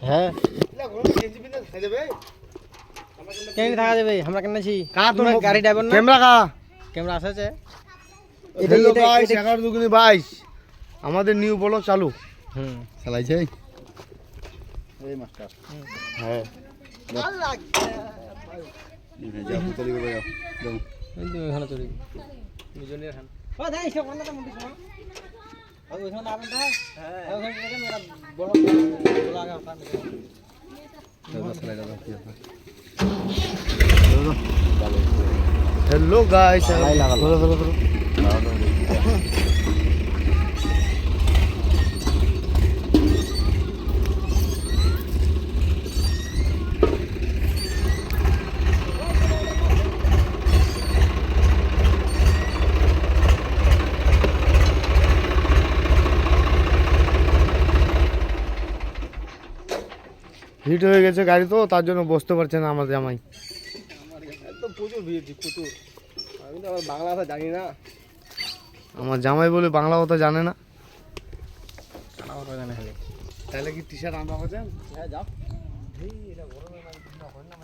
হ্যাঁ কেন থাকা যাবে আমরা কেন আছি তোমরা গাড়ি ড্রাইভার না ক্যামেরা আছে হ্যালো গাইস 11 দুগুনি 22 আমাদের নিউ ব্লগ চালু চালাইছে এই মাস্টার হ্যাঁ ভালো লাগছে যা পুতলি করে যাও যাও কিন্তু এখানে চলি দুজনের খান ও দাই সব বন্ধ মুন্ডি শোনো আর ওখানে আবেন না হ্যাঁ ওখানে থেকে মেরা বড় লাগা ওখানে हेलो गाइस হিট হয়ে গেছে গাড়ি তো তার জন্য বসতে পারছে না আমার জামাই তো প্রচুর ভিড় প্রচুর আমি তো আবার বাংলা ভাষা জানি না আমার জামাই বলে বাংলা কথা জানে না কানা কথা জানে খালি তাহলে কি টি শার্ট আনবা বলেন হ্যাঁ যাও এই এটা বড় না হয় না